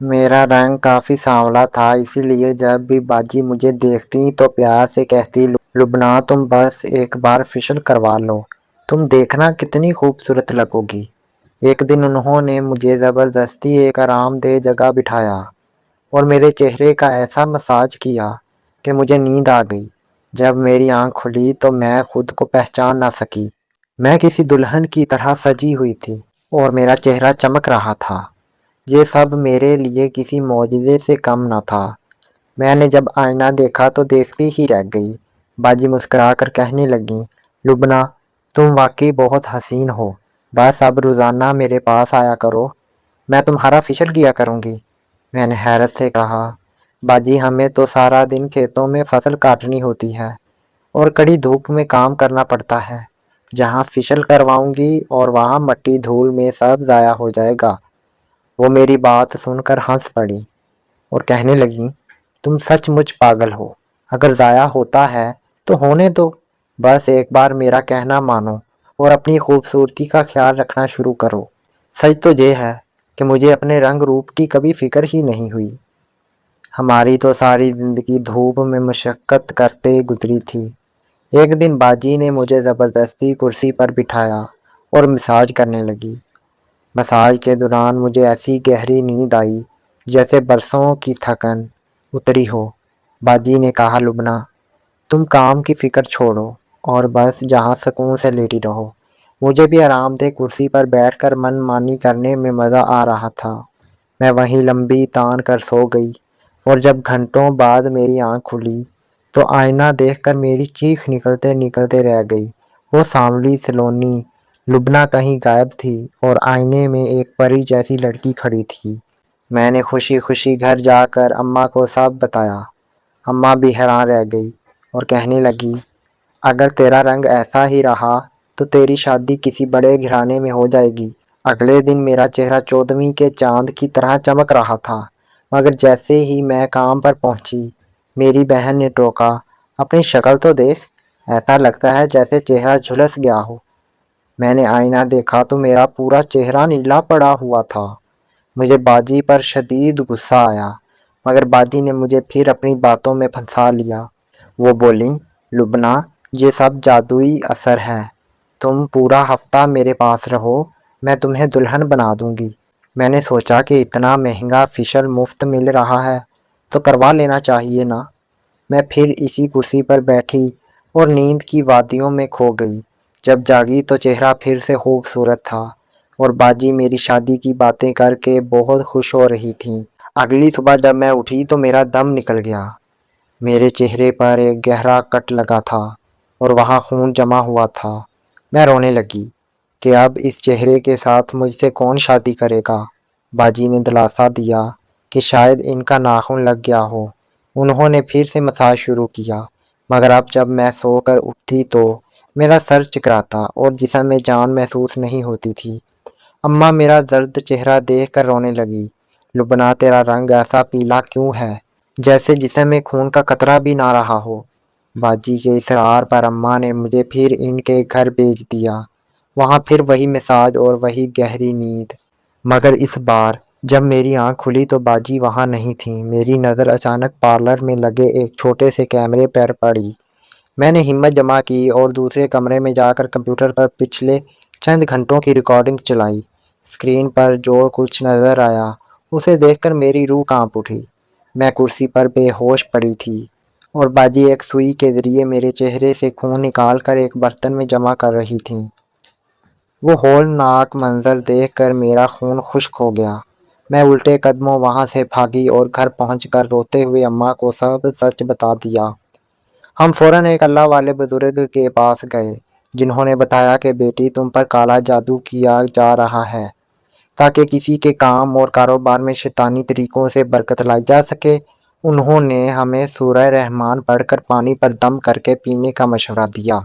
मेरा रंग काफी सांवला था, इसीलिए जब भी बाजी मुझे देखती तो प्यार से कहती, लुबना तुम बस एक बार फेशियल करवा लो, तुम देखना कितनी खूबसूरत लगोगी। एक दिन उन्होंने मुझे जबरदस्ती एक आरामदेह जगह बिठाया और मेरे चेहरे का ऐसा मसाज किया कि मुझे नींद आ गई। जब मेरी आंख खुली तो मैं खुद को पहचान ना सकी। मैं किसी दुल्हन की तरह सजी हुई थी और मेरा चेहरा चमक रहा था। ये सब मेरे लिए किसी मौजज़े से कम न था। मैंने जब आईना देखा तो देखती ही रह गई। बाजी मुस्कुरा कर कहने लगी, लुबना तुम वाकई बहुत हसीन हो, बस अब रोज़ाना मेरे पास आया करो, मैं तुम्हारा फेशियल किया करूँगी। मैंने हैरत से कहा, बाजी हमें तो सारा दिन खेतों में फसल काटनी होती है और कड़ी धूप में काम करना पड़ता है। जहाँ फेशियल करवाऊंगी और वहाँ मट्टी धूल में सब ज़ाया हो जाएगा। वो मेरी बात सुनकर हंस पड़ी और कहने लगी, तुम सचमुच पागल हो, अगर ज़ाया होता है तो होने दो, बस एक बार मेरा कहना मानो और अपनी खूबसूरती का ख्याल रखना शुरू करो। सच तो ये है कि मुझे अपने रंग रूप की कभी फिक्र ही नहीं हुई। हमारी तो सारी ज़िंदगी धूप में मशक्क़त करते गुजरी थी। एक दिन बाजी ने मुझे ज़बरदस्ती कुर्सी पर बिठाया और मसाज करने लगी। मसाज के दौरान मुझे ऐसी गहरी नींद आई जैसे बरसों की थकन उतरी हो। बाजी ने कहा, लुबना तुम काम की फिक्र छोड़ो और बस जहाँ सुकून से लेटी रहो। मुझे भी आरामदेह कुर्सी पर बैठकर मनमानी करने में मज़ा आ रहा था। मैं वहीं लंबी तान कर सो गई और जब घंटों बाद मेरी आंख खुली तो आईना देखकर मेरी चीख निकलते निकलते रह गई। वो सांवली सलोनी लुबना कहीं गायब थी और आईने में एक परी जैसी लड़की खड़ी थी। मैंने खुशी खुशी घर जाकर अम्मा को सब बताया। अम्मा भी हैरान रह गई और कहने लगी, अगर तेरा रंग ऐसा ही रहा तो तेरी शादी किसी बड़े घराने में हो जाएगी। अगले दिन मेरा चेहरा चौदहवीं के चांद की तरह चमक रहा था, मगर जैसे ही मैं काम पर पहुंची मेरी बहन ने टोका, अपनी शक्ल तो देख, ऐसा लगता है जैसे चेहरा झुलस गया हो। मैंने आईना देखा तो मेरा पूरा चेहरा नीला पड़ा हुआ था। मुझे बाजी पर शदीद गुस्सा आया, मगर बाजी ने मुझे फिर अपनी बातों में फंसा लिया। वो बोली, लुबना ये सब जादुई असर है, तुम पूरा हफ्ता मेरे पास रहो, मैं तुम्हें दुल्हन बना दूंगी। मैंने सोचा कि इतना महंगा फेशियल मुफ्त मिल रहा है तो करवा लेना चाहिए ना। मैं फिर इसी कुर्सी पर बैठी और नींद की वादियों में खो गई। जब जागी तो चेहरा फिर से खूबसूरत था और बाजी मेरी शादी की बातें करके बहुत खुश हो रही थी। अगली सुबह जब मैं उठी तो मेरा दम निकल गया। मेरे चेहरे पर एक गहरा कट लगा था और वहाँ खून जमा हुआ था। मैं रोने लगी कि अब इस चेहरे के साथ मुझसे कौन शादी करेगा। बाजी ने दिलासा दिया कि शायद इनका नाखून लग गया हो। उन्होंने फिर से मसाज शुरू किया, मगर अब जब मैं सोकर उठती तो मेरा सर चकराता और जिस्म में जान महसूस नहीं होती थी। अम्मा मेरा दर्द चेहरा देख कर रोने लगी। लुबना तेरा रंग ऐसा पीला क्यों है, जैसे जिस्म में खून का कतरा भी ना रहा हो। बाजी के इसरार पर अम्मा ने मुझे फिर इनके घर भेज दिया। वहाँ फिर वही मसाज और वही गहरी नींद। मगर इस बार जब मेरी आंख खुली तो बाजी वहाँ नहीं थी। मेरी नज़र अचानक पार्लर में लगे एक छोटे से कैमरे पर पड़ी। मैंने हिम्मत जमा की और दूसरे कमरे में जाकर कंप्यूटर पर पिछले चंद घंटों की रिकॉर्डिंग चलाई। स्क्रीन पर जो कुछ नज़र आया उसे देखकर मेरी रूह कांप उठी। मैं कुर्सी पर बेहोश पड़ी थी और बाजी एक सुई के जरिए मेरे चेहरे से खून निकाल कर एक बर्तन में जमा कर रही थी। वो होलनाक मंजर देखकर मेरा खून खुश्क हो गया। मैं उल्टे कदमों वहां से भागी और घर पहुंचकर रोते हुए अम्मा को सब सच बता दिया। हम फौरन एक अल्लाह वाले बुजुर्ग के पास गए, जिन्होंने बताया कि बेटी तुम पर काला जादू किया जा रहा है ताकि किसी के काम और कारोबार में शैतानी तरीकों से बरकत लाई जा सके। उन्होंने हमें सूरह रहमान पढ़कर पानी पर दम करके पीने का मशवरा दिया।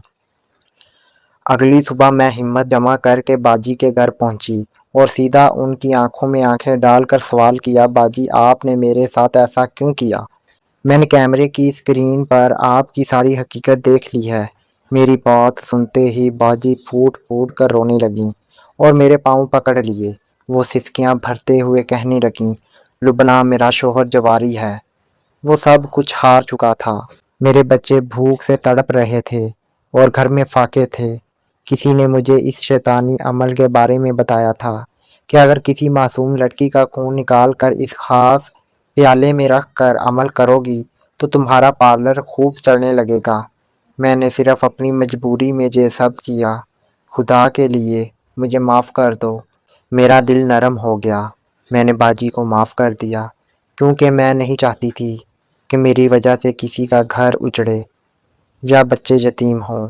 अगली सुबह मैं हिम्मत जमा करके बाजी के घर पहुंची और सीधा उनकी आंखों में आंखें डालकर सवाल किया, बाजी आपने मेरे साथ ऐसा क्यों किया? मैंने कैमरे की स्क्रीन पर आपकी सारी हकीकत देख ली है। मेरी बात सुनते ही बाजी फूट फूट कर रोने लगी और मेरे पाँव पकड़ लिए। वो सिसकियां भरते हुए कहने लगी, लुबना मेरा शोहर जवारी है, वो सब कुछ हार चुका था। मेरे बच्चे भूख से तड़प रहे थे और घर में फाके थे। किसी ने मुझे इस शैतानी अमल के बारे में बताया था कि अगर किसी मासूम लड़की का खून निकाल कर इस खास प्याले में रख कर अमल करोगी तो तुम्हारा पार्लर खूब चलने लगेगा। मैंने सिर्फ अपनी मजबूरी में ये सब किया। खुदा के लिए मुझे माफ़ कर दो। मेरा दिल नरम हो गया। मैंने बाजी को माफ़ कर दिया क्योंकि मैं नहीं चाहती थी कि मेरी वजह से किसी का घर उजड़े या बच्चे यतीम हों।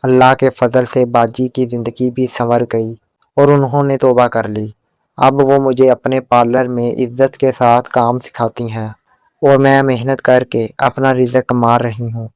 अल्लाह के फजल से बाजी की ज़िंदगी भी संवर गई और उन्होंने तौबा कर ली। अब वो मुझे अपने पार्लर में इज्जत के साथ काम सिखाती हैं और मैं मेहनत करके अपना रिज़्क कमा रही हूँ।